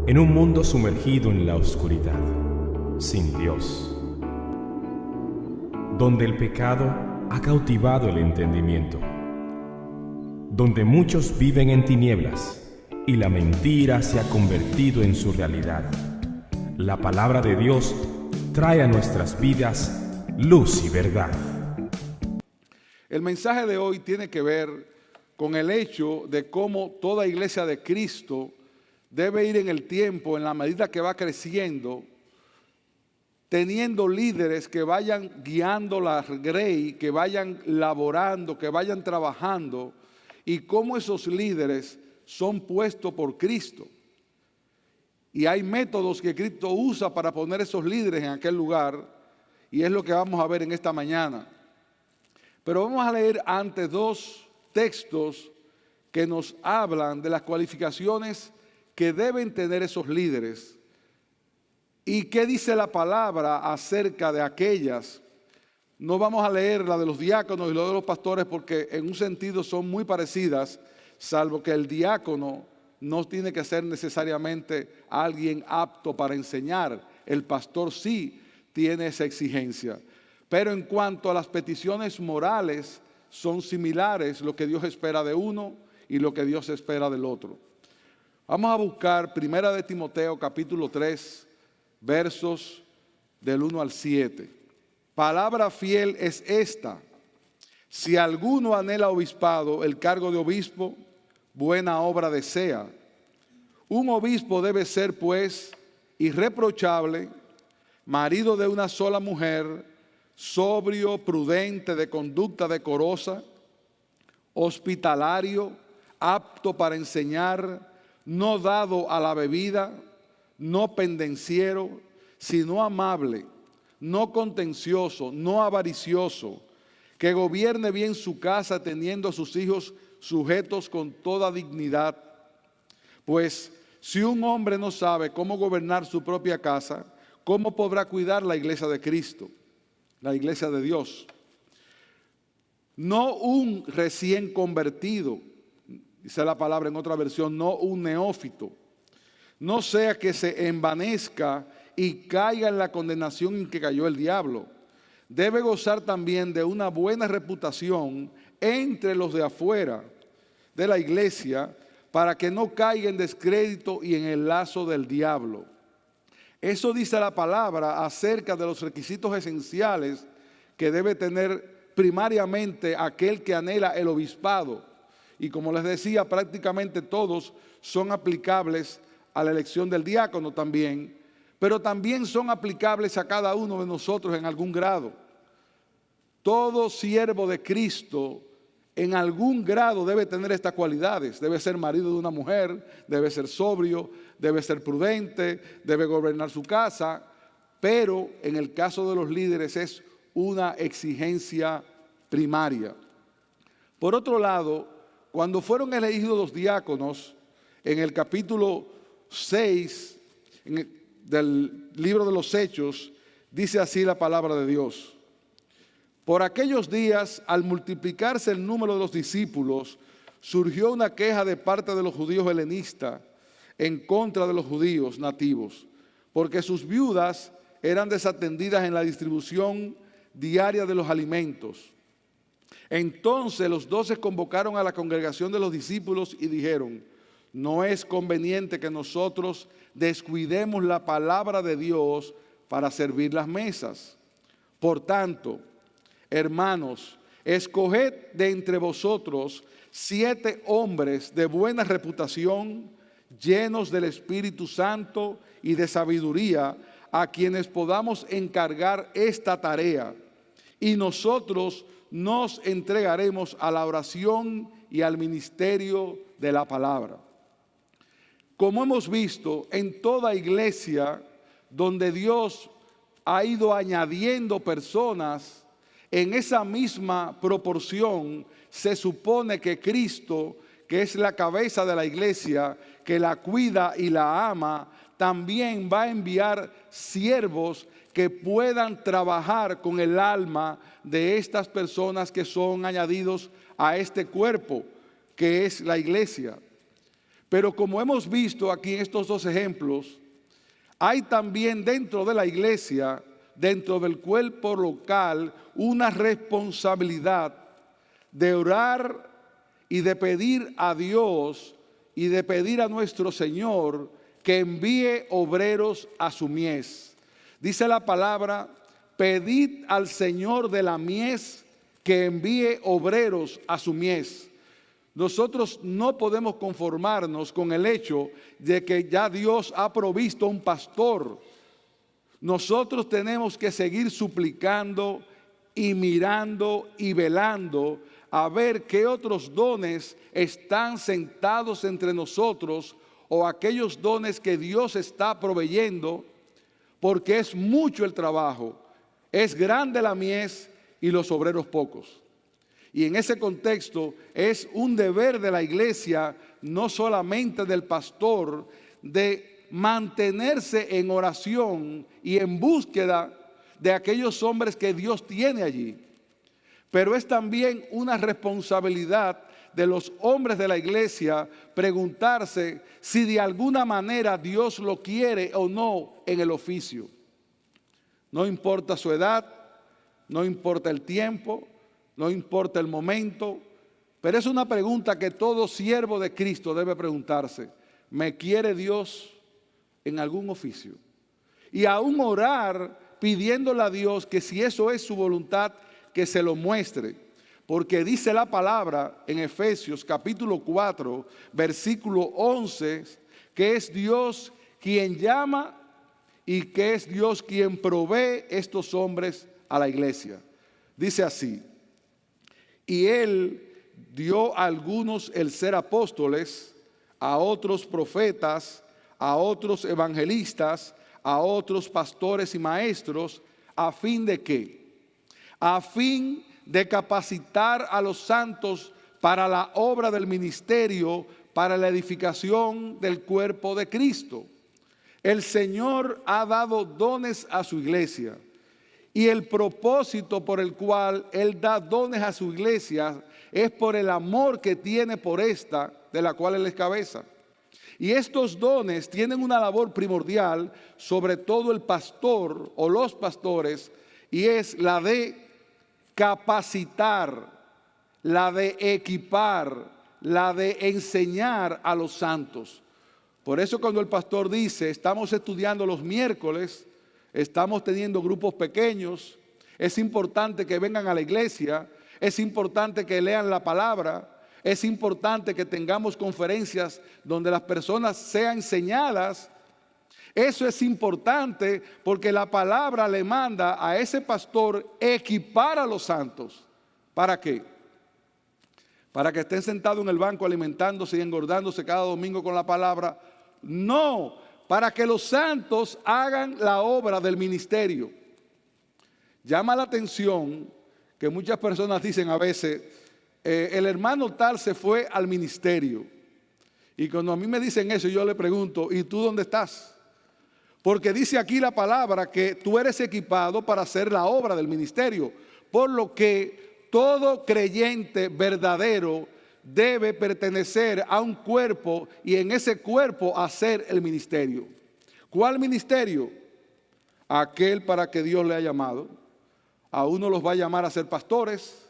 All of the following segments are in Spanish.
en un mundo sumergido en la oscuridad, sin Dios, donde el pecado ha cautivado el entendimiento, donde muchos viven en tinieblas y la mentira se ha convertido en su realidad. La palabra de Dios trae a nuestras vidas luz y verdad. El mensaje de hoy tiene que ver con el hecho de cómo toda iglesia de Cristo debe ir en el tiempo, en la medida que va creciendo, teniendo líderes que vayan guiando la grey, que vayan laborando, que vayan trabajando, y cómo esos líderes son puestos por Cristo. Y hay métodos que Cristo usa para poner esos líderes en aquel lugar, y es lo que vamos a ver en esta mañana. Pero vamos a leer antes dos textos que nos hablan de las cualificaciones que deben tener esos líderes. ¿Y qué dice la palabra acerca de aquellas? No vamos a leer la de los diáconos y la de los pastores porque en un sentido son muy parecidas, salvo que el diácono no tiene que ser necesariamente alguien apto para enseñar. El pastor sí tiene esa exigencia. Pero en cuanto a las peticiones morales, son similares lo que Dios espera de uno y lo que Dios espera del otro. Vamos a buscar 1 de Timoteo capítulo 3, versos del 1 al 7. Palabra fiel es esta: si alguno anhela obispado, el cargo de obispo, buena obra desea. Un obispo debe ser, pues, irreprochable, marido de una sola mujer, sobrio, prudente, de conducta decorosa, hospitalario, apto para enseñar, no dado a la bebida, no pendenciero, sino amable, no contencioso, no avaricioso, que gobierne bien su casa, teniendo a sus hijos sujetos con toda dignidad. Pues si un hombre no sabe cómo gobernar su propia casa, ¿cómo podrá cuidar la iglesia de Cristo, la iglesia de Dios? No un recién convertido, dice la palabra en otra versión, no un neófito, no sea que se envanezca y caiga en la condenación en que cayó el diablo. Debe gozar también de una buena reputación entre los de afuera de la iglesia, para que no caiga en descrédito y en el lazo del diablo. Eso dice la palabra acerca de los requisitos esenciales que debe tener primariamente aquel que anhela el obispado. Y como les decía, prácticamente todos son aplicables a la elección del diácono también, pero también son aplicables a cada uno de nosotros en algún grado. Todo siervo de Cristo en algún grado debe tener estas cualidades. Debe ser marido de una mujer, debe ser sobrio, debe ser prudente, debe gobernar su casa, pero en el caso de los líderes es una exigencia primaria. Por otro lado, cuando fueron elegidos los diáconos, en el capítulo 6 del libro de los Hechos, dice así la palabra de Dios: por aquellos días, al multiplicarse el número de los discípulos, surgió una queja de parte de los judíos helenistas en contra de los judíos nativos, porque sus viudas eran desatendidas en la distribución diaria de los alimentos. Entonces los 12 convocaron a la congregación de los discípulos y dijeron: no es conveniente que nosotros descuidemos la palabra de Dios para servir las mesas. Por tanto, hermanos, escoged de entre vosotros 7 hombres de buena reputación, llenos del Espíritu Santo y de sabiduría, a quienes podamos encargar esta tarea, y nosotros nos entregaremos a la oración y al ministerio de la palabra. Como hemos visto, en toda iglesia donde Dios ha ido añadiendo personas, en esa misma proporción se supone que Cristo, que es la cabeza de la iglesia, que la cuida y la ama, también va a enviar siervos que puedan trabajar con el alma de estas personas que son añadidos a este cuerpo, que es la iglesia. Pero como hemos visto aquí en estos dos ejemplos, hay también dentro de la iglesia, dentro del cuerpo local, una responsabilidad de orar y de pedir a Dios y de pedir a nuestro Señor que envíe obreros a su mies. Dice la palabra: pedid al Señor de la mies que envíe obreros a su mies. Nosotros no podemos conformarnos con el hecho de que ya Dios ha provisto un pastor. Nosotros tenemos que seguir suplicando y mirando y velando a ver qué otros dones están sentados entre nosotros, o aquellos dones que Dios está proveyendo, porque es mucho el trabajo, es grande la mies y los obreros pocos. Y en ese contexto es un deber de la iglesia, no solamente del pastor, de mantenerse en oración y en búsqueda de aquellos hombres que Dios tiene allí. Pero es también una responsabilidad de los hombres de la iglesia preguntarse si de alguna manera Dios lo quiere o no en el oficio. No importa su edad, no importa el tiempo, no importa el momento, pero es una pregunta que todo siervo de Cristo debe preguntarse: ¿me quiere Dios en algún oficio? Y aún orar pidiéndole a Dios que si eso es su voluntad, que se lo muestre. Porque dice la palabra en Efesios capítulo 4, versículo 11, que es Dios quien llama y que es Dios quien provee estos hombres a la iglesia. Dice así: y Él dio a algunos el ser apóstoles, a otros profetas, a otros evangelistas, a otros pastores y maestros, ¿a fin de qué? A fin de capacitar a los santos para la obra del ministerio, para la edificación del cuerpo de Cristo. El Señor ha dado dones a su iglesia, y el propósito por el cual Él da dones a su iglesia es por el amor que tiene por esta, de la cual Él es cabeza. Y estos dones tienen una labor primordial, sobre todo el pastor o los pastores, y es la de capacitar, la de equipar, la de enseñar a los santos. Por eso cuando el pastor dice: estamos estudiando los miércoles, estamos teniendo grupos pequeños, es importante que vengan a la iglesia, es importante que lean la palabra, es importante que tengamos conferencias donde las personas sean enseñadas. Eso es importante porque la palabra le manda a ese pastor equipar a los santos. ¿Para qué? ¿Para que estén sentados en el banco alimentándose y engordándose cada domingo con la palabra? No, para que los santos hagan la obra del ministerio. Llama la atención que muchas personas dicen a veces: el hermano tal se fue al ministerio. Y cuando a mí me dicen eso, yo le pregunto: ¿y tú dónde estás? Porque dice aquí la palabra que tú eres equipado para hacer la obra del ministerio. Por lo que todo creyente verdadero debe pertenecer a un cuerpo y en ese cuerpo hacer el ministerio. ¿Cuál ministerio? Aquel para que Dios le ha llamado. A uno los va a llamar a ser pastores,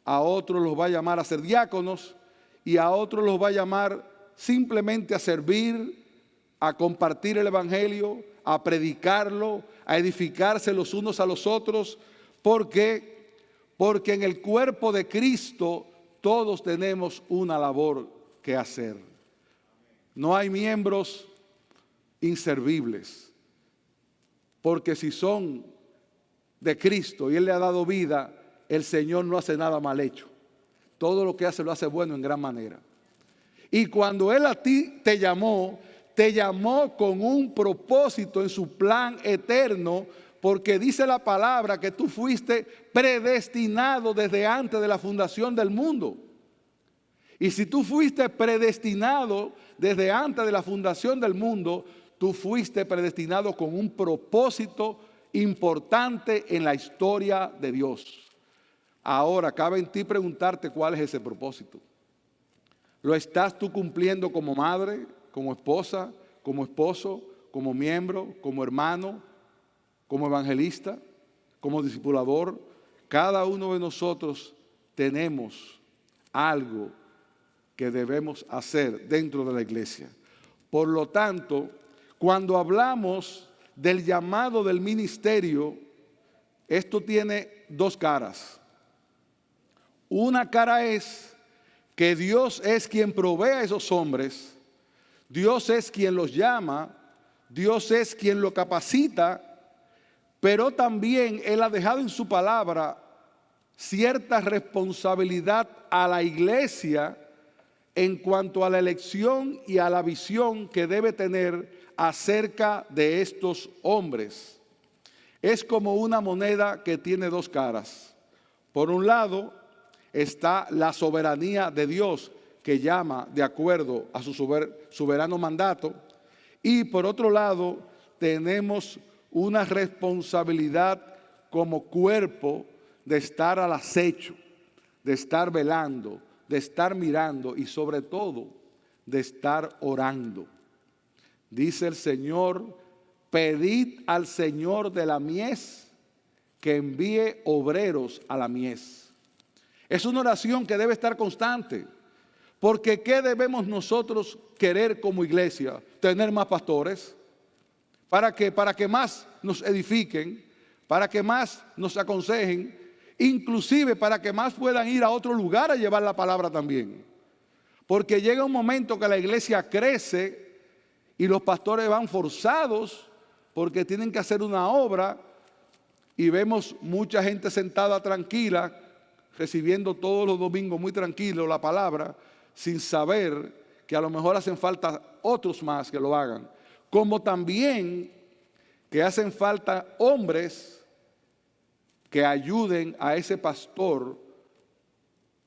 a otros los va a llamar a ser diáconos y a otros los va a llamar simplemente a servir, a compartir el evangelio, a predicarlo, a edificarse los unos a los otros, porque en el cuerpo de Cristo todos tenemos una labor que hacer. No hay miembros inservibles, porque si son de Cristo y Él le ha dado vida, el Señor no hace nada mal hecho. Todo lo que hace lo hace bueno en gran manera. Y cuando Él a ti te llamó con un propósito en su plan eterno, porque dice la palabra que tú fuiste predestinado desde antes de la fundación del mundo. Y si tú fuiste predestinado desde antes de la fundación del mundo, tú fuiste predestinado con un propósito importante en la historia de Dios. Ahora cabe en ti preguntarte cuál es ese propósito. ¿Lo estás tú cumpliendo como madre, como esposa, como esposo, como miembro, como hermano, como evangelista, como discipulador? Cada uno de nosotros tenemos algo que debemos hacer dentro de la iglesia. Por lo tanto, cuando hablamos del llamado del ministerio, esto tiene dos caras. Una cara es que Dios es quien provee a esos hombres, Dios es quien los llama, Dios es quien los capacita, pero también Él ha dejado en su palabra cierta responsabilidad a la iglesia en cuanto a la elección y a la visión que debe tener acerca de estos hombres. Es como una moneda que tiene dos caras. Por un lado está la soberanía de Dios, que llama de acuerdo a su soberano mandato, y por otro lado tenemos una responsabilidad como cuerpo de estar al acecho, de estar velando, de estar mirando y sobre todo de estar orando. Dice el Señor: pedid al Señor de la mies que envíe obreros a la mies. Es una oración que debe estar constante, porque ¿qué debemos nosotros querer como iglesia? Tener más pastores. ¿Para qué? Para que más nos edifiquen, para que más nos aconsejen, inclusive para que más puedan ir a otro lugar a llevar la palabra también. Porque llega un momento que la iglesia crece y los pastores van forzados porque tienen que hacer una obra, y vemos mucha gente sentada tranquila, recibiendo todos los domingos muy tranquilo la palabra, sin saber que a lo mejor hacen falta otros más que lo hagan. Como también que hacen falta hombres que ayuden a ese pastor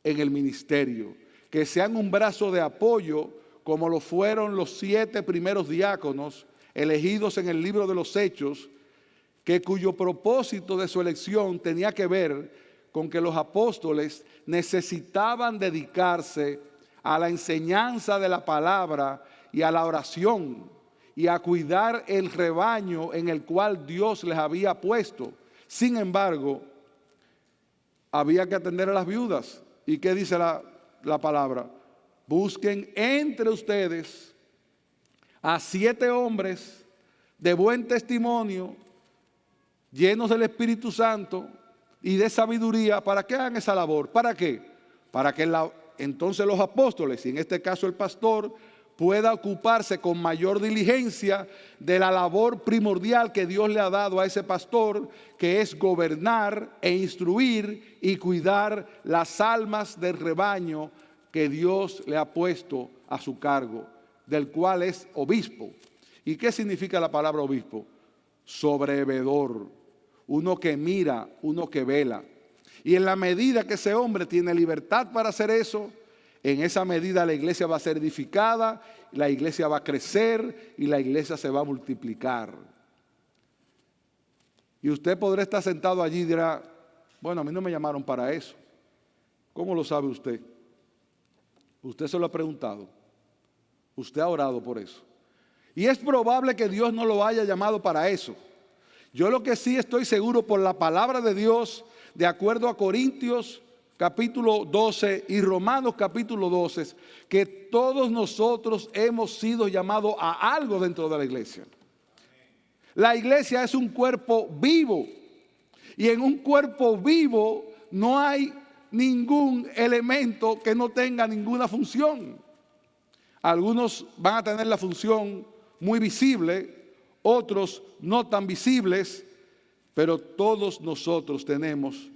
en el ministerio, que sean un brazo de apoyo, como lo fueron los 7 primeros diáconos elegidos en el libro de los Hechos, cuyo propósito de su elección tenía que ver con que los apóstoles necesitaban dedicarse a la enseñanza de la palabra y a la oración y a cuidar el rebaño en el cual Dios les había puesto. Sin embargo, había que atender a las viudas. ¿Y qué dice la palabra? Busquen entre ustedes a 7 hombres de buen testimonio, llenos del Espíritu Santo y de sabiduría, para que hagan esa labor. ¿Para qué? Para que entonces los apóstoles, y en este caso el pastor, pueda ocuparse con mayor diligencia de la labor primordial que Dios le ha dado a ese pastor, que es gobernar e instruir y cuidar las almas del rebaño que Dios le ha puesto a su cargo, del cual es obispo. ¿Y qué significa la palabra obispo? Sobrevedor, uno que mira, uno que vela. Y en la medida que ese hombre tiene libertad para hacer eso, en esa medida la iglesia va a ser edificada, la iglesia va a crecer y la iglesia se va a multiplicar. Y usted podrá estar sentado allí y dirá: bueno, a mí no me llamaron para eso. ¿Cómo lo sabe usted? Usted se lo ha preguntado. Usted ha orado por eso. Y es probable que Dios no lo haya llamado para eso. Yo lo que sí estoy seguro por la palabra de Dios, de acuerdo a Corintios capítulo 12 y Romanos capítulo 12, que todos nosotros hemos sido llamados a algo dentro de la iglesia. La iglesia es un cuerpo vivo, y en un cuerpo vivo no hay ningún elemento que no tenga ninguna función. Algunos van a tener la función muy visible, otros no tan visibles, pero todos nosotros tenemos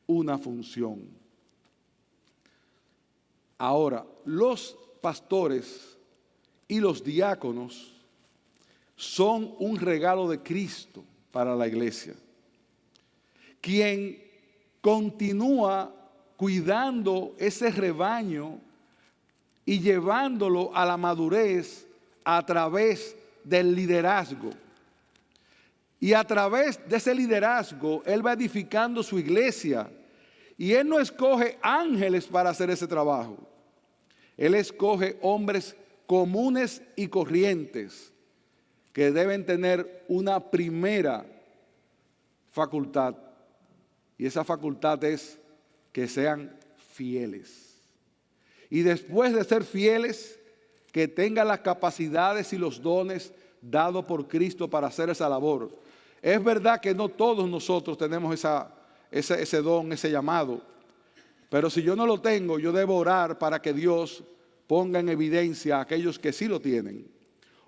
una función. Ahora, los pastores y los diáconos son un regalo de Cristo para la iglesia, quien continúa cuidando ese rebaño y llevándolo a la madurez a través del liderazgo. Y a través de ese liderazgo, Él va edificando su iglesia. Y Él no escoge ángeles para hacer ese trabajo. Él escoge hombres comunes y corrientes que deben tener una primera facultad, y esa facultad es que sean fieles. Y después de ser fieles, que tengan las capacidades y los dones dados por Cristo para hacer esa labor. Es verdad que no todos nosotros tenemos ese don, ese llamado, pero si yo no lo tengo, yo debo orar para que Dios ponga en evidencia a aquellos que sí lo tienen.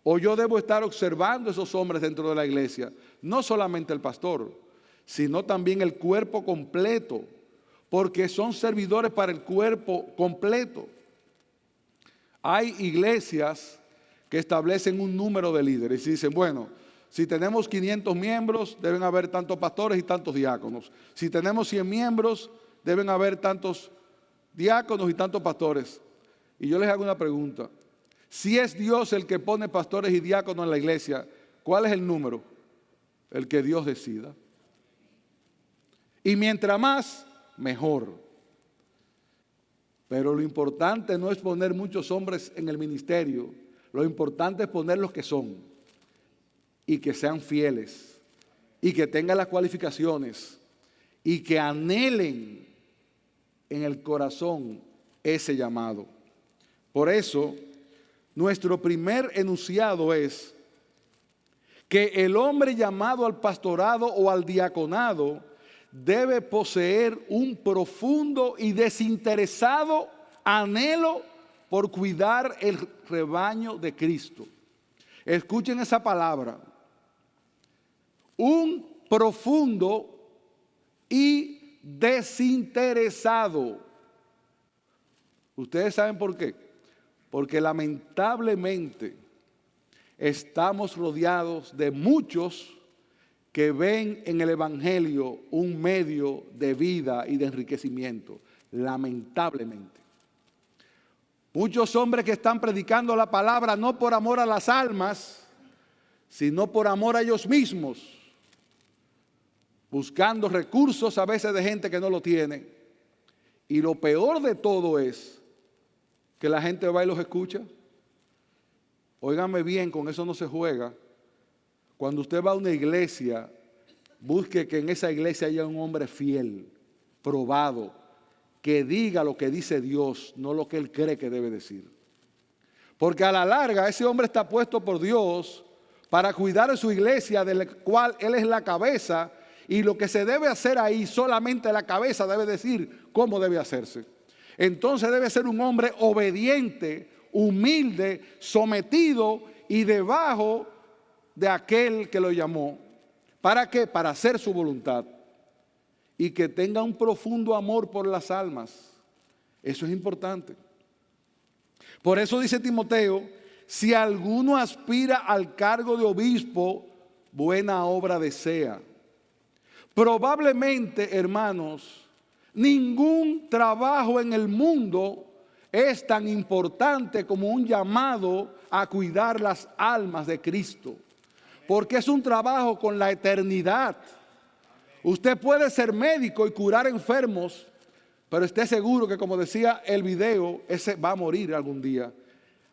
O yo debo estar observando a esos hombres dentro de la iglesia, no solamente el pastor, sino también el cuerpo completo, porque son servidores para el cuerpo completo. Hay iglesias que establecen un número de líderes y dicen, bueno, si tenemos 500 miembros, deben haber tantos pastores y tantos diáconos. Si tenemos 100 miembros, deben haber tantos diáconos y tantos pastores. Y yo les hago una pregunta. Si es Dios el que pone pastores y diáconos en la iglesia, ¿cuál es el número? El que Dios decida. Y mientras más, mejor. Pero lo importante no es poner muchos hombres en el ministerio. Lo importante es poner los que son. Y que sean fieles. Y que tengan las cualificaciones. Y que anhelen en el corazón ese llamado. Por eso, nuestro primer enunciado es que el hombre llamado al pastorado o al diaconado debe poseer un profundo y desinteresado anhelo por cuidar el rebaño de Cristo. Escuchen esa palabra. Un profundo y desinteresado. ¿Ustedes saben por qué? Porque lamentablemente estamos rodeados de muchos que ven en el Evangelio un medio de vida y de enriquecimiento. Lamentablemente. Muchos hombres que están predicando la palabra no por amor a las almas, sino por amor a ellos mismos, buscando recursos a veces de gente que no lo tiene. Y lo peor de todo es que la gente va y los escucha. Óigame bien, con eso no se juega. Cuando usted va a una iglesia, busque que en esa iglesia haya un hombre fiel, probado, que diga lo que dice Dios, no lo que él cree que debe decir. Porque a la larga ese hombre está puesto por Dios para cuidar de su iglesia, de la cual él es la cabeza, y lo que se debe hacer ahí, solamente la cabeza debe decir cómo debe hacerse. Entonces debe ser un hombre obediente, humilde, sometido y debajo de aquel que lo llamó. ¿Para qué? Para hacer su voluntad. Y que tenga un profundo amor por las almas. Eso es importante. Por eso dice Timoteo, si alguno aspira al cargo de obispo, buena obra desea. Probablemente, hermanos, ningún trabajo en el mundo es tan importante como un llamado a cuidar las almas de Cristo. Porque es un trabajo con la eternidad. Usted puede ser médico y curar enfermos, pero esté seguro que, como decía el video, ese va a morir algún día.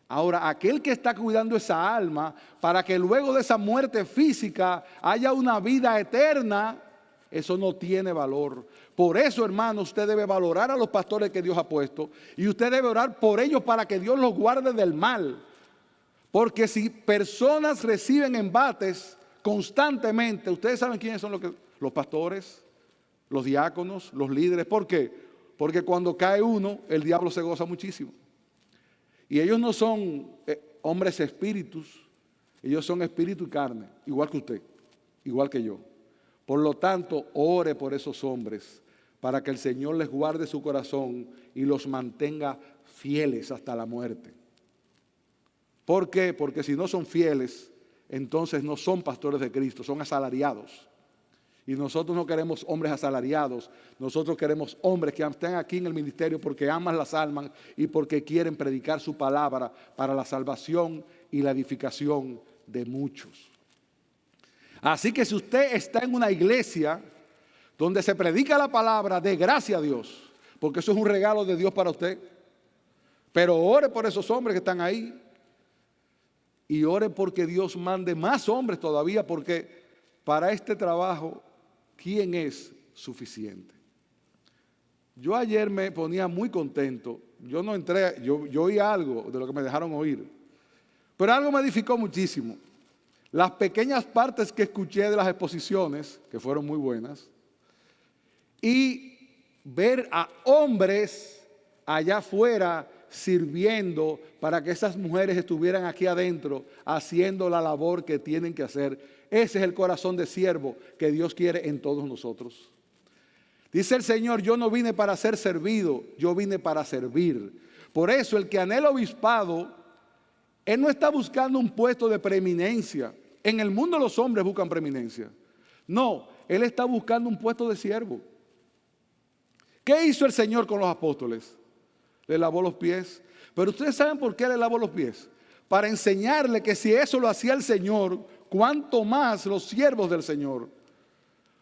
Ahora, aquel que está cuidando esa alma para que luego de esa muerte física haya una vida eterna, eso no tiene valor. Por eso, hermano, usted debe valorar a los pastores que Dios ha puesto y usted debe orar por ellos para que Dios los guarde del mal. Porque si personas reciben embates constantemente, ustedes saben quiénes son los pastores, los diáconos, los líderes. ¿Por qué? Porque cuando cae uno, el diablo se goza muchísimo. Y ellos no son hombres espíritus, ellos son espíritu y carne, igual que usted, igual que yo. Por lo tanto, ore por esos hombres para que el Señor les guarde su corazón y los mantenga fieles hasta la muerte. ¿Por qué? Porque si no son fieles, entonces no son pastores de Cristo, son asalariados. Y nosotros no queremos hombres asalariados, nosotros queremos hombres que estén aquí en el ministerio porque aman las almas y porque quieren predicar su palabra para la salvación y la edificación de muchos. Así que si usted está en una iglesia donde se predica la palabra, dé gracias a Dios, porque eso es un regalo de Dios para usted. Pero ore por esos hombres que están ahí. Y ore porque Dios mande más hombres todavía, porque para este trabajo, ¿quién es suficiente? Yo ayer me ponía muy contento. Yo no entré, yo oí algo de lo que me dejaron oír. Pero algo me edificó muchísimo. Las pequeñas partes que escuché de las exposiciones, que fueron muy buenas, y ver a hombres allá afuera sirviendo para que esas mujeres estuvieran aquí adentro haciendo la labor que tienen que hacer. Ese es el corazón de siervo que Dios quiere en todos nosotros. Dice el Señor, yo no vine para ser servido, yo vine para servir. Por eso el que anhela obispado, él no está buscando un puesto de preeminencia. En el mundo los hombres buscan preeminencia. No, él está buscando un puesto de siervo. ¿Qué hizo el Señor con los apóstoles? Le lavó los pies. Pero ustedes saben por qué le lavó los pies. Para enseñarle que si eso lo hacía el Señor, cuánto más los siervos del Señor.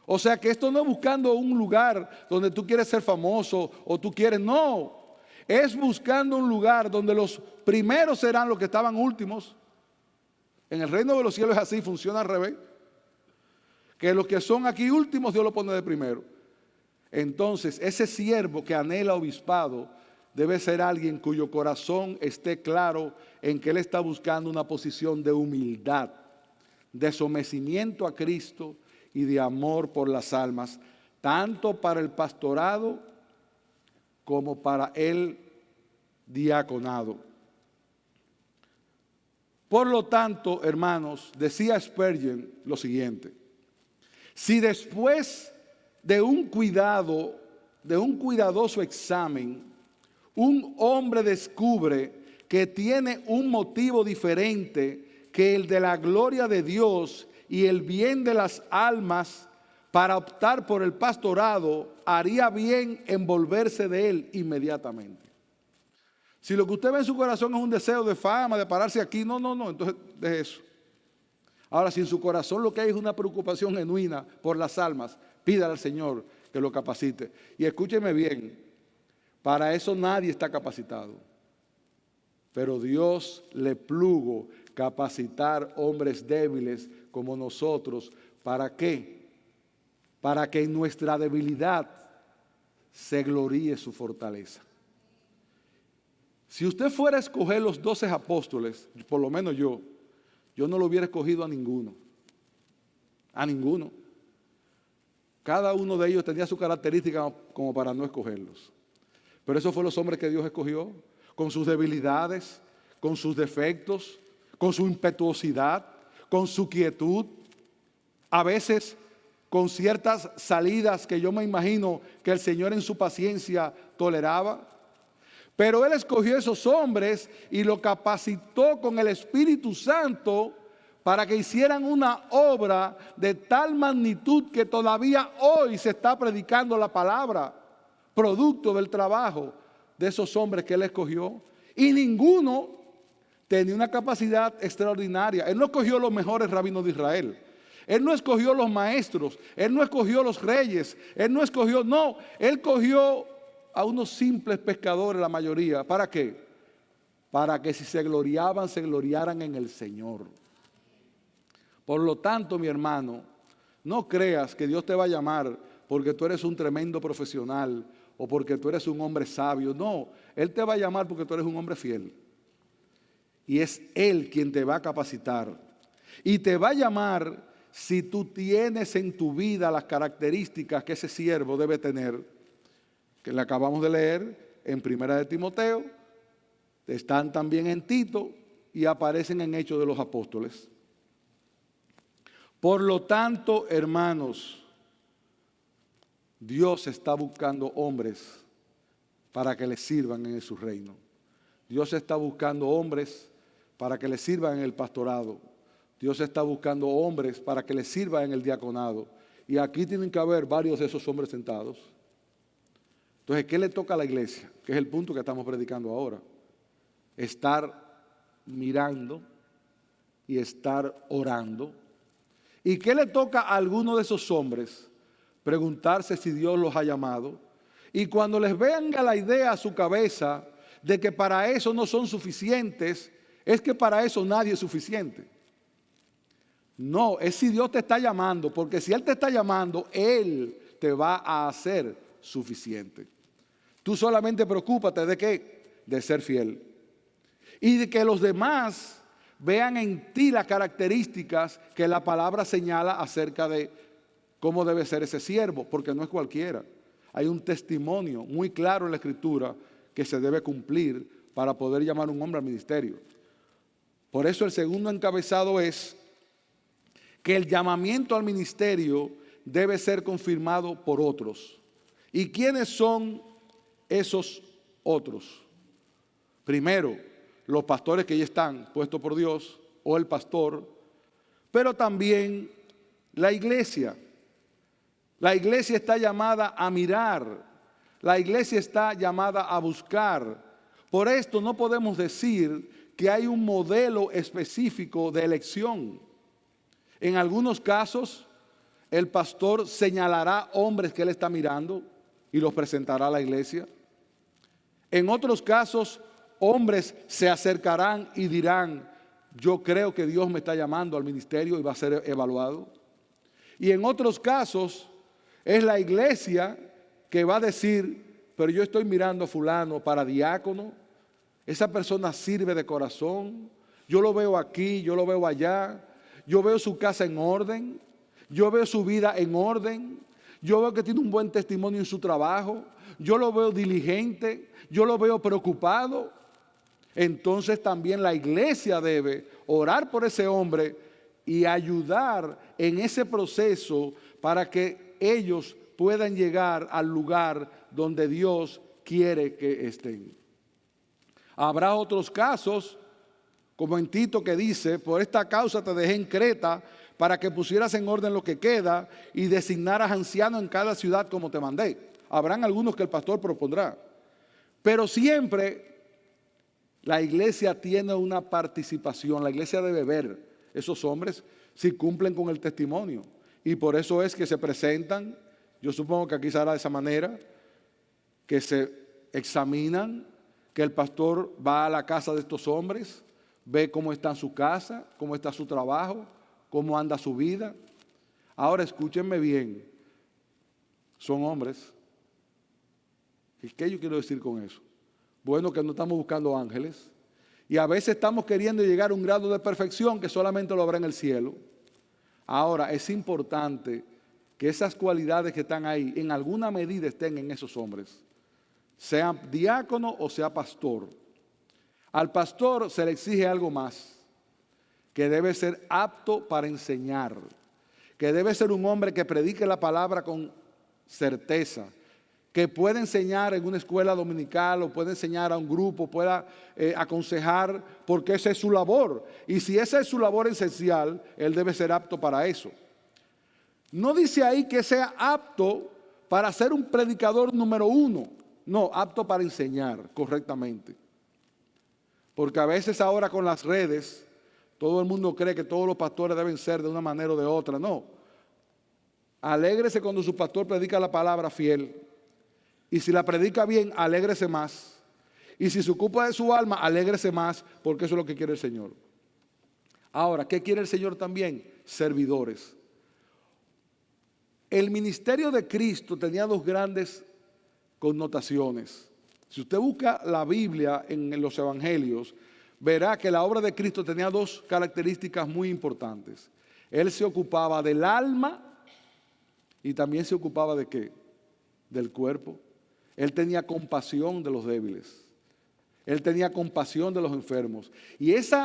O sea que esto no es buscando un lugar donde tú quieres ser famoso o tú quieres, no. Es buscando un lugar donde los primeros serán los que estaban últimos. En el reino de los cielos es así, funciona al revés. Que los que son aquí últimos Dios los pone de primero. Entonces ese siervo que anhela obispado debe ser alguien cuyo corazón esté claro en que él está buscando una posición de humildad, de sometimiento a Cristo y de amor por las almas, tanto para el pastorado como para el diaconado. Por lo tanto, hermanos, decía Spurgeon lo siguiente: si después de un cuidadoso examen, un hombre descubre que tiene un motivo diferente que el de la gloria de Dios y el bien de las almas para optar por el pastorado, haría bien en volverse de él inmediatamente. Si lo que usted ve en su corazón es un deseo de fama, de pararse aquí, no, entonces deje eso. Ahora, si en su corazón lo que hay es una preocupación genuina por las almas, pídale al Señor que lo capacite. Y escúcheme bien, para eso nadie está capacitado. Pero Dios le plugo capacitar hombres débiles como nosotros. ¿Para qué? Para que en nuestra debilidad se gloríe su fortaleza. Si usted fuera a escoger los 12 apóstoles, por lo menos yo no lo hubiera escogido a ninguno. A ninguno. Cada uno de ellos tenía su característica como para no escogerlos. Pero esos fueron los hombres que Dios escogió, con sus debilidades, con sus defectos, con su impetuosidad, con su quietud, a veces con ciertas salidas que yo me imagino que el Señor en su paciencia toleraba. Pero Él escogió esos hombres y lo capacitó con el Espíritu Santo para que hicieran una obra de tal magnitud que todavía hoy se está predicando la palabra, producto del trabajo de esos hombres que Él escogió. Y ninguno tenía una capacidad extraordinaria. Él no escogió los mejores rabinos de Israel. Él no escogió los maestros. Él no escogió los reyes. Él cogió a unos simples pescadores, la mayoría. ¿Para qué? Para que si se gloriaban, se gloriaran en el Señor. Por lo tanto, mi hermano, no creas que Dios te va a llamar porque tú eres un tremendo profesional o porque tú eres un hombre sabio. No, Él te va a llamar porque tú eres un hombre fiel. Y es Él quien te va a capacitar. Y te va a llamar si tú tienes en tu vida las características que ese siervo debe tener, que le acabamos de leer en Primera de Timoteo, están también en Tito y aparecen en Hechos de los Apóstoles. Por lo tanto, hermanos, Dios está buscando hombres para que le sirvan en su reino. Dios está buscando hombres para que le sirvan en el pastorado. Dios está buscando hombres para que le sirvan en el diaconado. Y aquí tienen que haber varios de esos hombres sentados. Entonces, ¿qué le toca a la iglesia? Que es el punto que estamos predicando ahora. Estar mirando y estar orando. ¿Y qué le toca a alguno de esos hombres? Preguntarse si Dios los ha llamado. Y cuando les venga la idea a su cabeza de que para eso no son suficientes, es que para eso nadie es suficiente. No, es si Dios te está llamando, porque si Él te está llamando, Él te va a hacer suficiente. Tú solamente preocúpate ¿de qué? De ser fiel. Y de que los demás vean en ti las características que la palabra señala acerca de cómo debe ser ese siervo, porque no es cualquiera. Hay un testimonio muy claro en la Escritura que se debe cumplir para poder llamar a un hombre al ministerio. Por eso el segundo encabezado es que el llamamiento al ministerio debe ser confirmado por otros. ¿Y quiénes son esos otros? Primero, los pastores que ya están puestos por Dios, o el pastor, pero también la iglesia. La iglesia está llamada a mirar, la iglesia está llamada a buscar. Por esto no podemos decir que hay un modelo específico de elección. En algunos casos, el pastor señalará hombres que él está mirando y los presentará a la iglesia. En otros casos, hombres se acercarán y dirán, yo creo que Dios me está llamando al ministerio y va a ser evaluado. Y en otros casos, es la iglesia que va a decir, pero yo estoy mirando a fulano para diácono, esa persona sirve de corazón, yo lo veo aquí, yo lo veo allá, yo veo su casa en orden, yo veo su vida en orden, yo veo que tiene un buen testimonio en su trabajo, yo lo veo diligente, yo lo veo preocupado. Entonces también la iglesia debe orar por ese hombre y ayudar en ese proceso para que ellos puedan llegar al lugar donde Dios quiere que estén. Habrá otros casos, como en Tito que dice, por esta causa te dejé en Creta para que pusieras en orden lo que queda y designaras ancianos en cada ciudad como te mandé. Habrán algunos que el pastor propondrá. Pero siempre la iglesia tiene una participación, la iglesia debe ver esos hombres si cumplen con el testimonio. Y por eso es que se presentan, yo supongo que aquí será de esa manera, que se examinan, que el pastor va a la casa de estos hombres, ve cómo está en su casa, cómo está su trabajo, cómo anda su vida. Ahora escúchenme bien, son hombres. ¿Y qué yo quiero decir con eso? Bueno, que no estamos buscando ángeles y a veces estamos queriendo llegar a un grado de perfección que solamente lo habrá en el cielo. Ahora, es importante que esas cualidades que están ahí en alguna medida estén en esos hombres, sea diácono o sea pastor. Al pastor se le exige algo más, que debe ser apto para enseñar, que debe ser un hombre que predique la palabra con certeza, que puede enseñar en una escuela dominical o puede enseñar a un grupo, pueda aconsejar, porque esa es su labor. Y si esa es su labor esencial, él debe ser apto para eso. No dice ahí que sea apto para ser un predicador número uno, no, apto para enseñar correctamente. Porque a veces ahora con las redes, todo el mundo cree que todos los pastores deben ser de una manera o de otra. No, alégrese cuando su pastor predica la palabra fiel. Y si la predica bien, alégrese más. Y si se ocupa de su alma, alégrese más, porque eso es lo que quiere el Señor. Ahora, ¿qué quiere el Señor también? Servidores. El ministerio de Cristo tenía dos grandes connotaciones. Si usted busca la Biblia en los evangelios, verá que la obra de Cristo tenía dos características muy importantes. Él se ocupaba del alma y también se ocupaba ¿de qué? Del cuerpo. Él tenía compasión de los débiles. Él tenía compasión de los enfermos. Y ese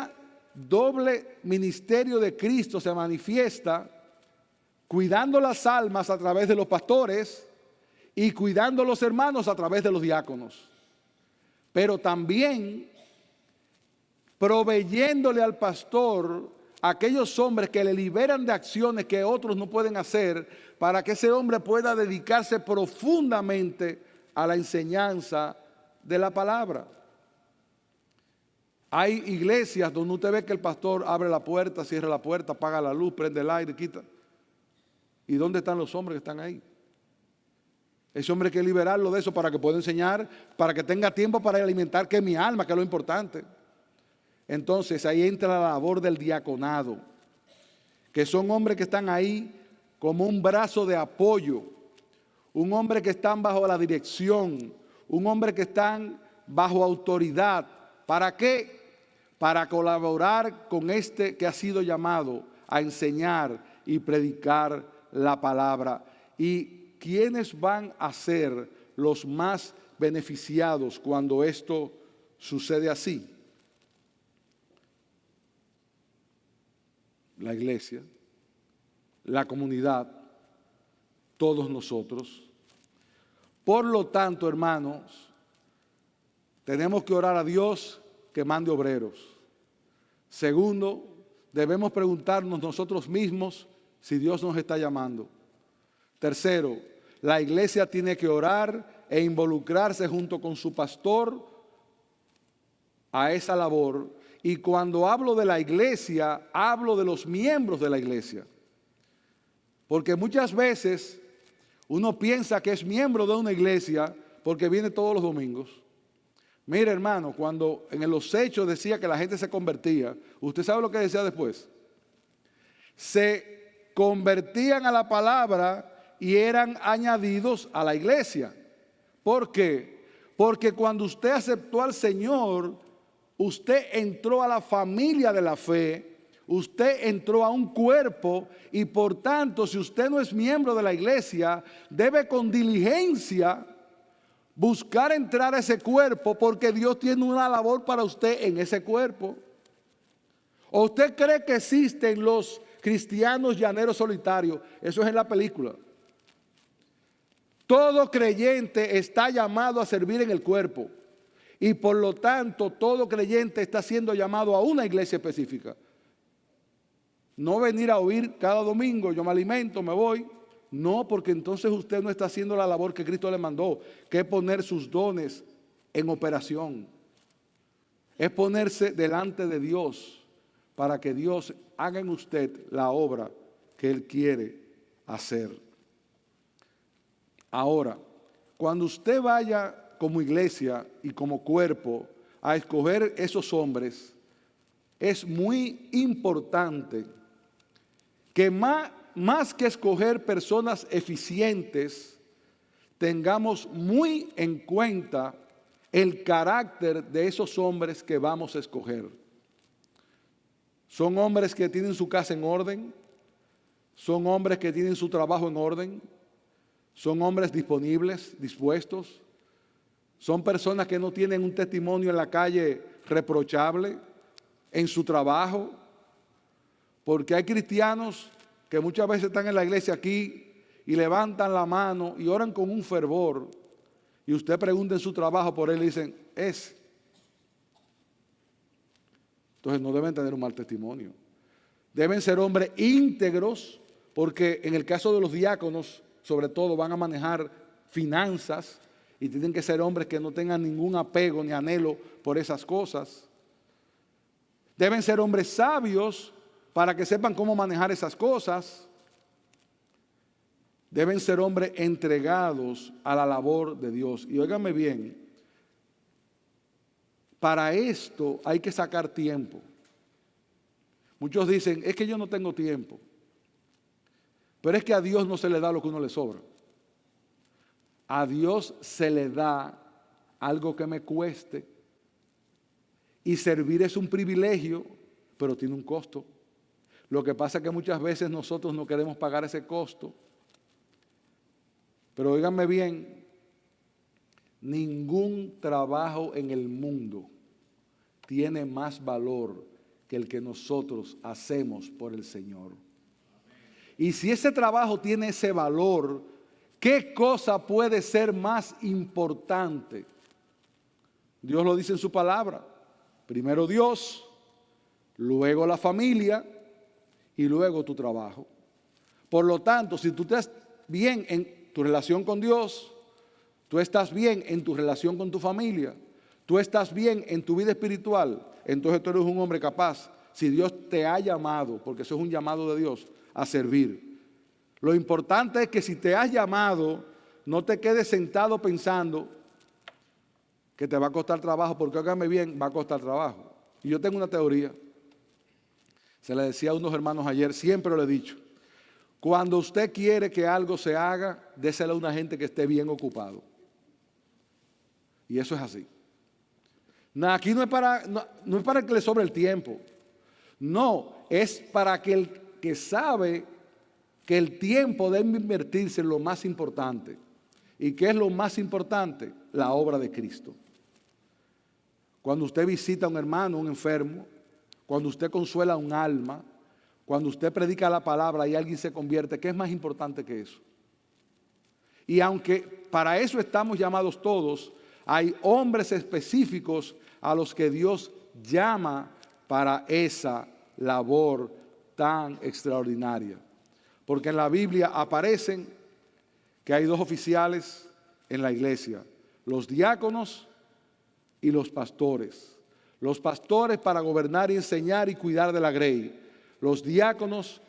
doble ministerio de Cristo se manifiesta cuidando las almas a través de los pastores y cuidando a los hermanos a través de los diáconos. Pero también proveyéndole al pastor a aquellos hombres que le liberan de acciones que otros no pueden hacer, para que ese hombre pueda dedicarse profundamente a la enseñanza de la palabra. Hay iglesias donde usted ve que el pastor abre la puerta, cierra la puerta, apaga la luz, prende el aire, quita. ¿Y dónde están los hombres que están ahí? Ese hombre hay que liberarlo de eso para que pueda enseñar, para que tenga tiempo para alimentar que mi alma, que es lo importante. Entonces ahí entra la labor del diaconado, que son hombres que están ahí como un brazo de apoyo, un hombre que están bajo la dirección, un hombre que están bajo autoridad. ¿Para qué? Para colaborar con este que ha sido llamado a enseñar y predicar la palabra. ¿Y quiénes van a ser los más beneficiados cuando esto sucede así? La iglesia, la comunidad, todos nosotros. Por lo tanto, hermanos, tenemos que orar a Dios que mande obreros. Segundo, debemos preguntarnos nosotros mismos si Dios nos está llamando. Tercero, la iglesia tiene que orar e involucrarse junto con su pastor a esa labor. Y cuando hablo de la iglesia, hablo de los miembros de la iglesia. Porque muchas veces uno piensa que es miembro de una iglesia porque viene todos los domingos. Mire, hermano, cuando en los Hechos decía que la gente se convertía, ¿usted sabe lo que decía después? Se convertían a la palabra y eran añadidos a la iglesia. ¿Por qué? Porque cuando usted aceptó al Señor, usted entró a la familia de la fe, usted entró a un cuerpo y por tanto, si usted no es miembro de la iglesia, debe con diligencia buscar entrar a ese cuerpo porque Dios tiene una labor para usted en ese cuerpo. ¿O usted cree que existen los cristianos llaneros solitarios? Eso es en la película. Todo creyente está llamado a servir en el cuerpo. Y por lo tanto, todo creyente está siendo llamado a una iglesia específica. No venir a oír cada domingo, yo me alimento, me voy. No, porque entonces usted no está haciendo la labor que Cristo le mandó, que es poner sus dones en operación. Es ponerse delante de Dios para que Dios haga en usted la obra que Él quiere hacer. Ahora, cuando usted vaya como iglesia y como cuerpo a escoger esos hombres, es muy importante que más que escoger personas eficientes, tengamos muy en cuenta el carácter de esos hombres que vamos a escoger. Son hombres que tienen su casa en orden, son hombres que tienen su trabajo en orden, son hombres disponibles, dispuestos. Son personas que no tienen un testimonio en la calle reprochable, en su trabajo, porque hay cristianos que muchas veces están en la iglesia aquí y levantan la mano y oran con un fervor, y usted pregunta en su trabajo por él y dicen, es. Entonces no deben tener un mal testimonio. Deben ser hombres íntegros, porque en el caso de los diáconos, sobre todo, van a manejar finanzas, y tienen que ser hombres que no tengan ningún apego ni anhelo por esas cosas. Deben ser hombres sabios para que sepan cómo manejar esas cosas. Deben ser hombres entregados a la labor de Dios. Y óigame bien, para esto hay que sacar tiempo. Muchos dicen, es que yo no tengo tiempo. Pero es que a Dios no se le da lo que uno le sobra. A Dios se le da algo que me cueste. Y servir es un privilegio, pero tiene un costo. Lo que pasa es que muchas veces nosotros no queremos pagar ese costo. Pero óiganme bien, ningún trabajo en el mundo tiene más valor que el que nosotros hacemos por el Señor. Y si ese trabajo tiene ese valor, ¿qué cosa puede ser más importante? Dios lo dice en su palabra. Primero Dios, luego la familia y luego tu trabajo. Por lo tanto, si tú estás bien en tu relación con Dios, tú estás bien en tu relación con tu familia, tú estás bien en tu vida espiritual, entonces tú eres un hombre capaz, si Dios te ha llamado, porque eso es un llamado de Dios, a servir. Lo importante es que si te has llamado, no te quedes sentado pensando que te va a costar trabajo, porque óigame bien, va a costar trabajo. Y yo tengo una teoría, se le decía a unos hermanos ayer, siempre lo he dicho, cuando usted quiere que algo se haga, déselo a una gente que esté bien ocupado. Y eso es así. Aquí no es para que le sobre el tiempo. No, es para que el que sabe que el tiempo debe invertirse en lo más importante. ¿Y qué es lo más importante? La obra de Cristo. Cuando usted visita a un hermano, un enfermo, cuando usted consuela a un alma, cuando usted predica la palabra y alguien se convierte, ¿qué es más importante que eso? Y aunque para eso estamos llamados todos, hay hombres específicos a los que Dios llama para esa labor tan extraordinaria. Porque en la Biblia aparecen que hay dos oficiales en la iglesia, los diáconos y los pastores. Los pastores para gobernar y enseñar y cuidar de la grey. Los diáconos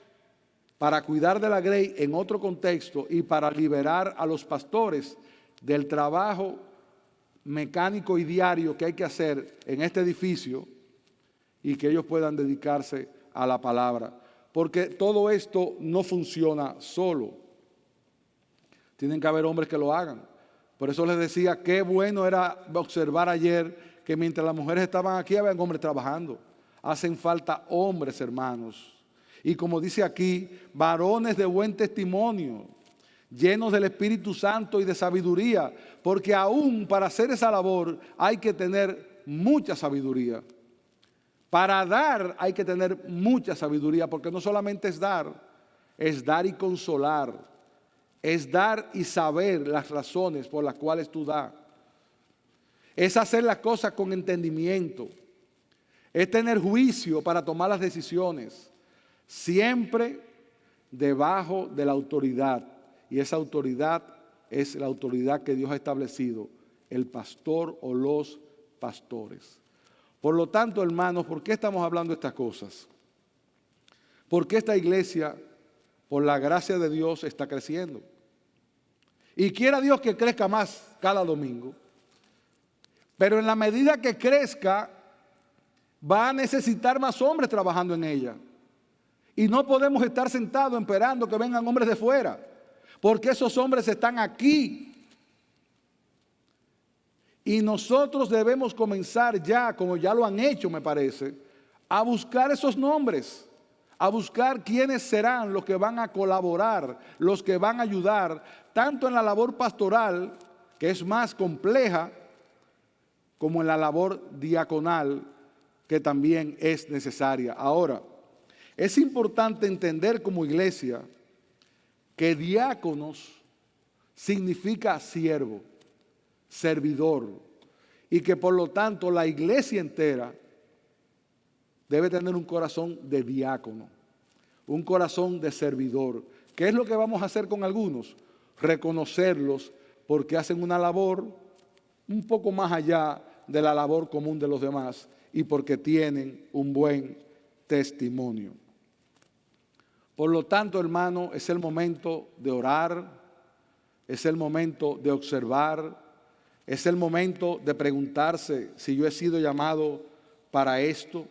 para cuidar de la grey en otro contexto y para liberar a los pastores del trabajo mecánico y diario que hay que hacer en este edificio y que ellos puedan dedicarse a la palabra. Porque todo esto no funciona solo. Tienen que haber hombres que lo hagan. Por eso les decía, qué bueno era observar ayer que mientras las mujeres estaban aquí, había hombres trabajando. Hacen falta hombres, hermanos. Y como dice aquí, varones de buen testimonio, llenos del Espíritu Santo y de sabiduría, porque aún para hacer esa labor hay que tener mucha sabiduría. Para dar hay que tener mucha sabiduría, porque no solamente es dar y consolar, es dar y saber las razones por las cuales tú das. Es hacer las cosas con entendimiento, es tener juicio para tomar las decisiones, siempre debajo de la autoridad. Y esa autoridad es la autoridad que Dios ha establecido, el pastor o los pastores. Por lo tanto, hermanos, ¿por qué estamos hablando de estas cosas? Porque esta iglesia, por la gracia de Dios, está creciendo. Y quiera Dios que crezca más cada domingo. Pero en la medida que crezca, va a necesitar más hombres trabajando en ella. Y no podemos estar sentados esperando que vengan hombres de fuera, porque esos hombres están aquí. Y nosotros debemos comenzar ya, como ya lo han hecho, me parece, a buscar esos nombres, a buscar quiénes serán los que van a colaborar, los que van a ayudar, tanto en la labor pastoral, que es más compleja, como en la labor diaconal, que también es necesaria. Ahora, es importante entender como iglesia que diáconos significa siervo, servidor, y que por lo tanto la iglesia entera debe tener un corazón de diácono, un corazón de servidor. ¿Qué es lo que vamos a hacer con algunos? Reconocerlos porque hacen una labor un poco más allá de la labor común de los demás y porque tienen un buen testimonio. Por lo tanto, hermano, es el momento de orar, es el momento de observar, es el momento de preguntarse si yo he sido llamado para esto.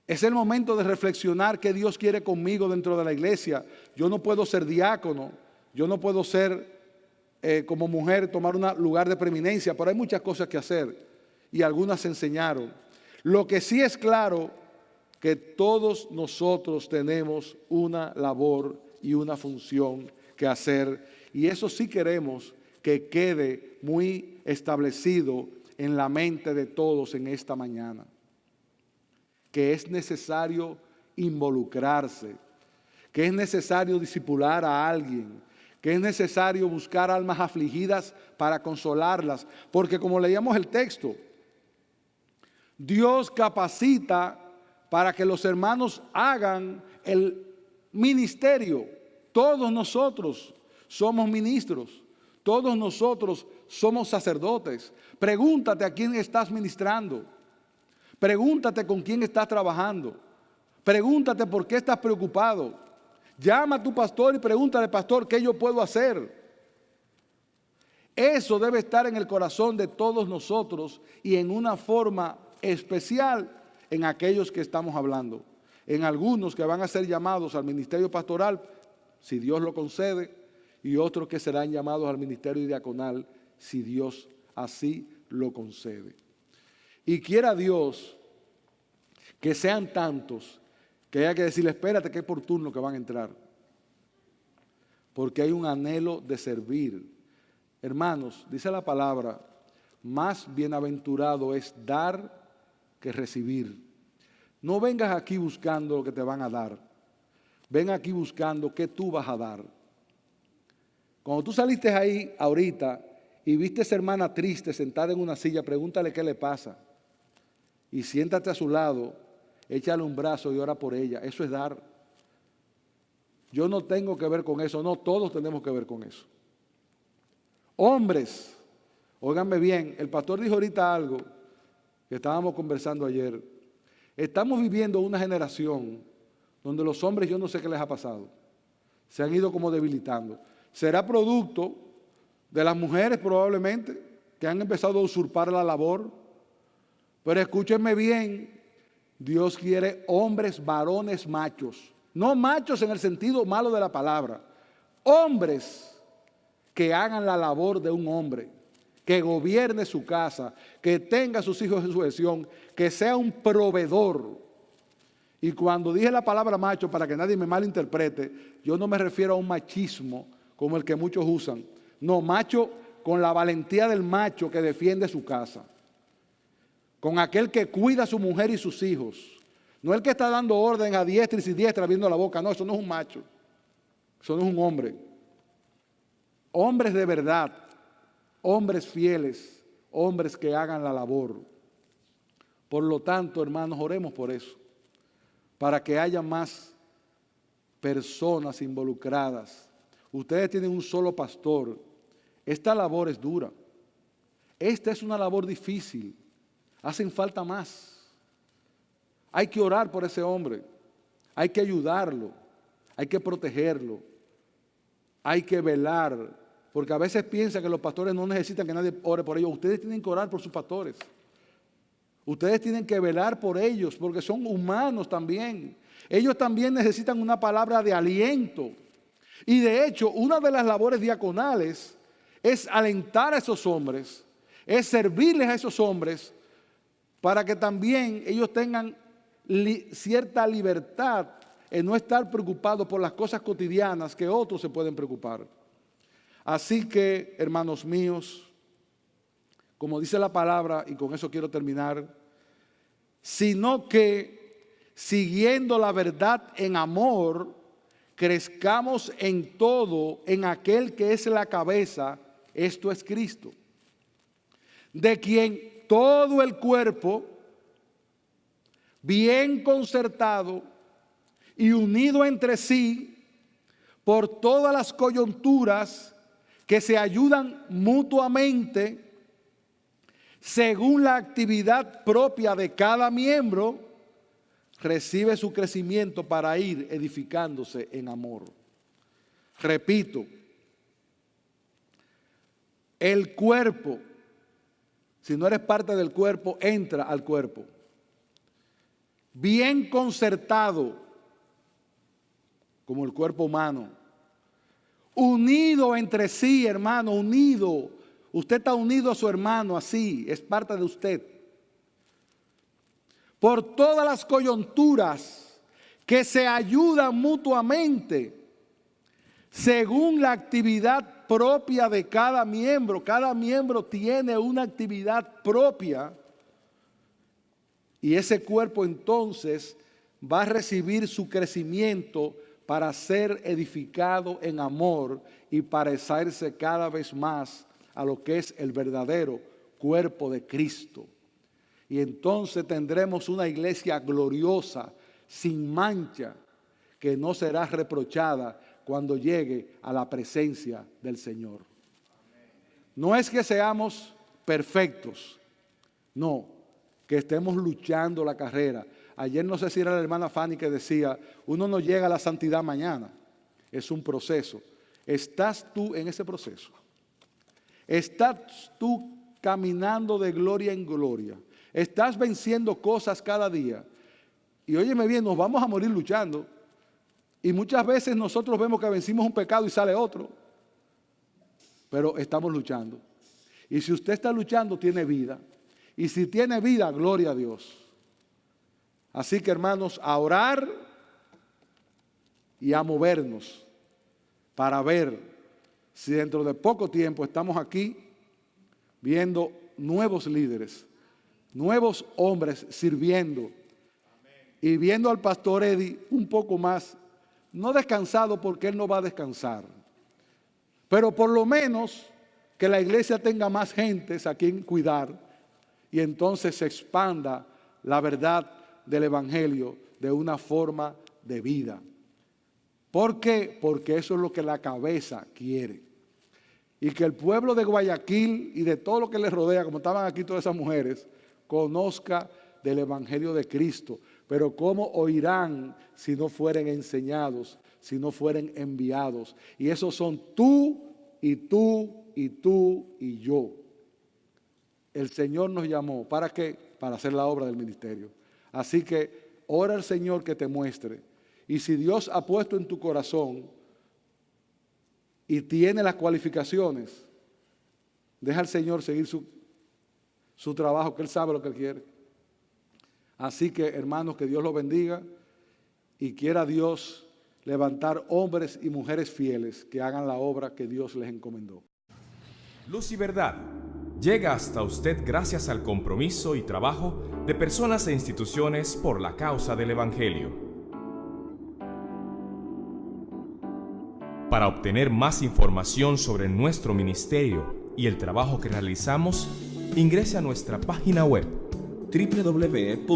Es el momento de reflexionar qué Dios quiere conmigo dentro de la iglesia. Yo no puedo ser diácono, yo no puedo ser como mujer, tomar un lugar de preeminencia, pero hay muchas cosas que hacer y algunas se enseñaron. Lo que sí es claro, que todos nosotros tenemos una labor y una función que hacer, y eso sí queremos que quede muy establecido en la mente de todos en esta mañana, que es necesario involucrarse, que es necesario discipular a alguien, que es necesario buscar almas afligidas para consolarlas, porque como leíamos el texto, Dios capacita para que los hermanos hagan el ministerio. Todos nosotros somos ministros, todos nosotros somos sacerdotes. Pregúntate a quién estás ministrando, pregúntate con quién estás trabajando, pregúntate por qué estás preocupado. Llama a tu pastor y pregúntale, pastor, ¿qué yo puedo hacer? Eso debe estar en el corazón de todos nosotros y en una forma especial en aquellos que estamos hablando. En algunos que van a ser llamados al ministerio pastoral, si Dios lo concede, y otros que serán llamados al ministerio diaconal, si Dios así lo concede. Y quiera Dios que sean tantos que haya que decirle, espérate que es por turno que van a entrar. Porque hay un anhelo de servir. Hermanos, dice la palabra, más bienaventurado es dar que recibir. No vengas aquí buscando lo que te van a dar. Ven aquí buscando qué tú vas a dar. Cuando tú saliste ahí ahorita y viste a esa hermana triste sentada en una silla, pregúntale qué le pasa. Y siéntate a su lado, échale un brazo y ora por ella. Eso es dar. Yo no tengo que ver con eso, no, todos tenemos que ver con eso. Hombres, óiganme bien, el pastor dijo ahorita algo que estábamos conversando ayer. Estamos viviendo una generación donde los hombres, yo no sé qué les ha pasado, se han ido como debilitando. Será producto de las mujeres probablemente, que han empezado a usurpar la labor. Pero escúchenme bien, Dios quiere hombres, varones, machos. No machos en el sentido malo de la palabra. Hombres que hagan la labor de un hombre, que gobierne su casa, que tenga a sus hijos en sujeción, que sea un proveedor. Y cuando dije la palabra macho, para que nadie me malinterprete, yo no me refiero a un machismo como el que muchos usan. No, macho con la valentía del macho que defiende su casa. Con aquel que cuida a su mujer y sus hijos. No el que está dando orden a diestra y siniestra abriendo la boca. No, eso no es un macho. Eso no es un hombre. Hombres de verdad. Hombres fieles. Hombres que hagan la labor. Por lo tanto, hermanos, oremos por eso. Para que haya más personas involucradas. Ustedes tienen un solo pastor. Esta labor es dura. Esta es una labor difícil. Hacen falta más. Hay que orar por ese hombre. Hay que ayudarlo. Hay que protegerlo. Hay que velar. Porque a veces piensan que los pastores no necesitan que nadie ore por ellos. Ustedes tienen que orar por sus pastores. Ustedes tienen que velar por ellos porque son humanos también. Ellos también necesitan una palabra de aliento. Y de hecho, una de las labores diaconales es alentar a esos hombres, es servirles a esos hombres para que también ellos tengan cierta libertad en no estar preocupados por las cosas cotidianas que otros se pueden preocupar. Así que, hermanos míos, como dice la palabra, y con eso quiero terminar, sino que siguiendo la verdad en amor, crezcamos en todo en aquel que es la cabeza, esto es Cristo, de quien todo el cuerpo, bien concertado y unido entre sí por todas las coyunturas que se ayudan mutuamente según la actividad propia de cada miembro, recibe su crecimiento para ir edificándose en amor. Repito, el cuerpo, si no eres parte del cuerpo, entra al cuerpo. Bien concertado, como el cuerpo humano. Unido entre sí, hermano, unido. Usted está unido a su hermano así, es parte de usted. Por todas las coyunturas que se ayudan mutuamente según la actividad propia de cada miembro. Cada miembro tiene una actividad propia y ese cuerpo entonces va a recibir su crecimiento para ser edificado en amor y parecerse cada vez más a lo que es el verdadero cuerpo de Cristo. Y entonces tendremos una iglesia gloriosa, sin mancha, que no será reprochada cuando llegue a la presencia del Señor. No es que seamos perfectos, no, que estemos luchando la carrera. Ayer no sé si era la hermana Fanny que decía, uno no llega a la santidad mañana, es un proceso. ¿Estás tú en ese proceso? ¿Estás tú caminando de gloria en gloria? ¿Estás venciendo cosas cada día? Y óyeme bien, nos vamos a morir luchando. Y muchas veces nosotros vemos que vencimos un pecado y sale otro. Pero estamos luchando. Y si usted está luchando, tiene vida. Y si tiene vida, gloria a Dios. Así que, hermanos, a orar y a movernos para ver si dentro de poco tiempo estamos aquí viendo nuevos líderes, nuevos hombres sirviendo y viendo al pastor Eddie un poco más, no descansado porque él no va a descansar, pero por lo menos que la iglesia tenga más gentes a quien cuidar y entonces se expanda la verdad del evangelio de una forma de vida. ¿Por qué? Porque eso es lo que la cabeza quiere. Y que el pueblo de Guayaquil y de todo lo que les rodea, como estaban aquí todas esas mujeres, conozca del evangelio de Cristo. Pero ¿cómo oirán si no fueren enseñados, si no fueren enviados? Y esos son tú y tú y tú y yo. El Señor nos llamó, ¿para qué? Para hacer la obra del ministerio. Así que ora al Señor que te muestre. Y si Dios ha puesto en tu corazón y tiene las cualificaciones, deja al Señor seguir su trabajo, que Él sabe lo que Él quiere. Así que, hermanos, que Dios los bendiga y quiera Dios levantar hombres y mujeres fieles que hagan la obra que Dios les encomendó. Luz y Verdad llega hasta usted gracias al compromiso y trabajo de personas e instituciones por la causa del Evangelio. Para obtener más información sobre nuestro ministerio y el trabajo que realizamos, ingrese a nuestra página web www.ibpg.es.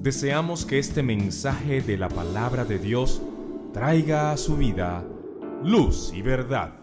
Deseamos que este mensaje de la palabra de Dios traiga a su vida luz y verdad.